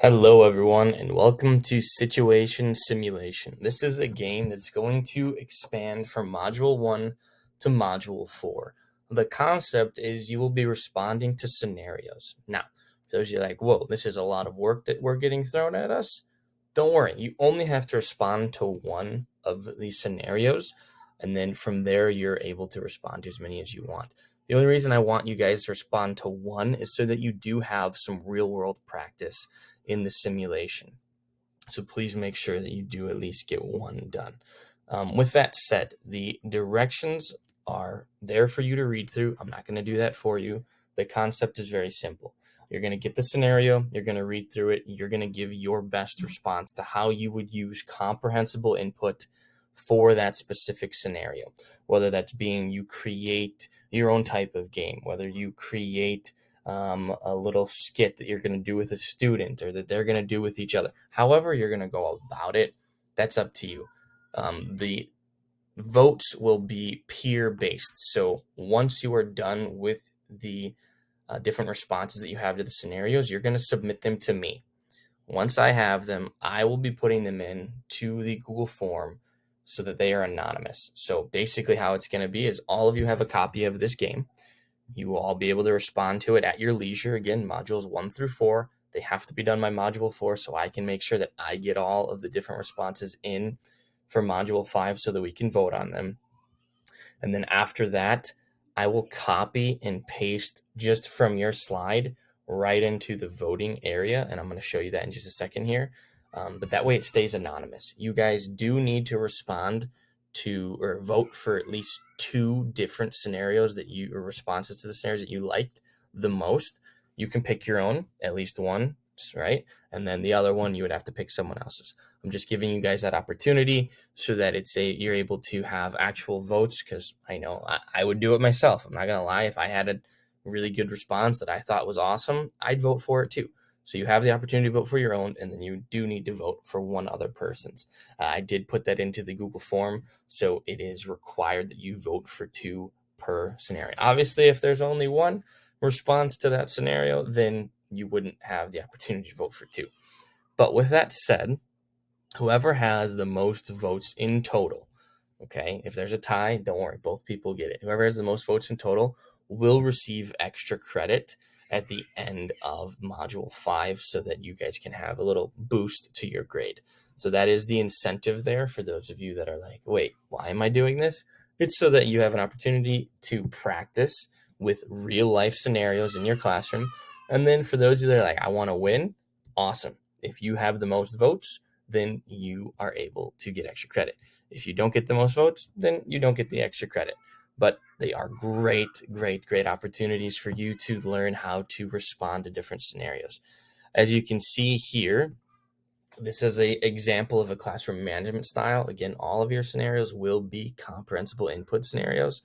Hello, everyone, and welcome to Situation Simulation. This is a game that's going to expand from Module 1 to Module 4. The concept is you will be responding to scenarios. Now, for those of you like, whoa, this is a lot of work that we're getting thrown at us, don't worry. You only have to respond to one of these scenarios, and then from there, you're able to respond to as many as you want. The only reason I want you guys to respond to one is so that you do have some real-world practice in the simulation. So please make sure that you do at least get one done. With that said, the directions are there for you to read through. I'm not going to do that for you. The concept is very simple. You're going to get the scenario, you're going to read through it, you're going to give your best response to how you would use comprehensible input for that specific scenario, whether that's being you create your own type of game, whether you create a little skit that you're going to do with a student or that they're going to do with each other. However you're going to go about it, that's up to you. The votes will be peer based. So once you are done with the different responses that you have to the scenarios, you're going to submit them to me. Once I have them, I will be putting them in to the Google form so that they are anonymous. So basically how it's going to be is all of you have a copy of this game. You will all be able to respond to it at your leisure. Again, modules 1 through 4. They have to be done by module 4 so I can make sure that I get all of the different responses in for module 5 so that we can vote on them. And then after that, I will copy and paste just from your slide right into the voting area. And I'm going to show you that in just a second here. But that way it stays anonymous. You guys do need to respond to or vote for at least 2 different scenarios that you or responses to the scenarios that you liked the most. You can pick your own, at least one, right? And then the other one you would have to pick someone else's. I'm just giving you guys that opportunity so that you're able to have actual votes, because I know I would do it myself. I'm not gonna lie. If I had a really good response that I thought was awesome, I'd vote for it too. So you have the opportunity to vote for your own, and then you do need to vote for one other person's. I did put that into the Google form, so it is required that you vote for 2 per scenario. Obviously, if there's only one response to that scenario, then you wouldn't have the opportunity to vote for 2. But with that said, whoever has the most votes in total, okay, if there's a tie, don't worry, both people get it. Whoever has the most votes in total will receive extra credit at the end of module 5 so that you guys can have a little boost to your grade. So that is the incentive there for those of you that are like, wait, why am I doing this? It's so that you have an opportunity to practice with real life scenarios in your classroom. And then for those of you that are like, I want to win, awesome. If you have the most votes, then you are able to get extra credit. If you don't get the most votes, then you don't get the extra credit. But they are great, great, great opportunities for you to learn how to respond to different scenarios. As you can see here, this is an example of a classroom management style. Again, all of your scenarios will be comprehensible input scenarios,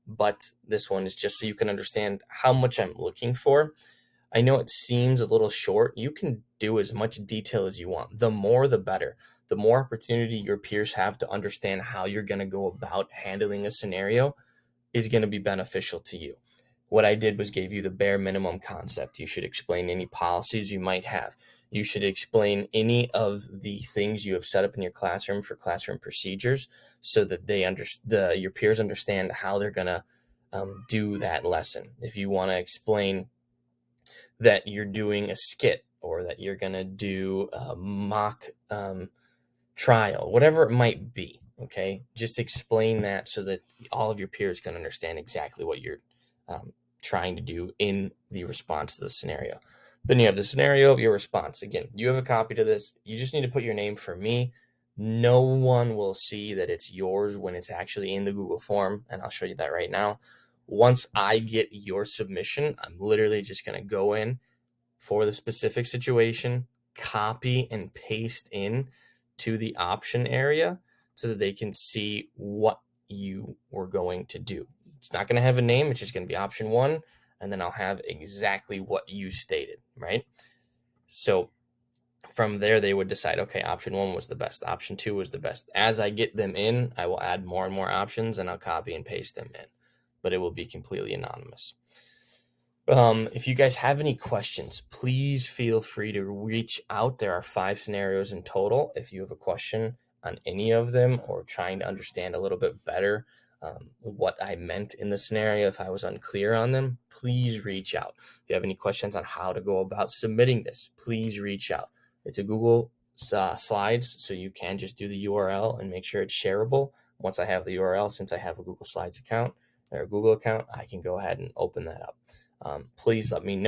but this one is just so you can understand how much I'm looking for. I know it seems a little short. You can do as much detail as you want. The more, the better. The more opportunity your peers have to understand how you're going to go about handling a scenario is going to be beneficial to you. What I did was gave you the bare minimum concept. You should explain any policies you might have. You should explain any of the things you have set up in your classroom for classroom procedures so that your peers understand how they're going to do that lesson. If you want to explain that you're doing a skit or that you're going to do a mock trial, whatever it might be, okay? Just explain that so that all of your peers can understand exactly what you're trying to do in the response to the scenario. Then you have the scenario, your response. Again, you have a copy to this. You just need to put your name for me. No one will see that it's yours when it's actually in the Google form, and I'll show you that right now. Once I get your submission, I'm literally just going to go in for the specific situation, copy and paste in to the option area so that they can see what you were going to do. It's not going to have a name. It's just going to be option 1, and then I'll have exactly what you stated, right? So from there, they would decide, okay, option 1 was the best. Option 2 was the best. As I get them in, I will add more and more options, and I'll copy and paste them in, but it will be completely anonymous. If you guys have any questions, please feel free to reach out. There are 5 scenarios in total. If you have a question on any of them or trying to understand a little bit better what I meant in the scenario, if I was unclear on them, please reach out. If you have any questions on how to go about submitting this, please reach out. It's a Google Slides, so you can just do the URL and make sure it's shareable. Once I have the URL, since I have a Google Slides account or a Google account, I can go ahead and open that up. Please let me know.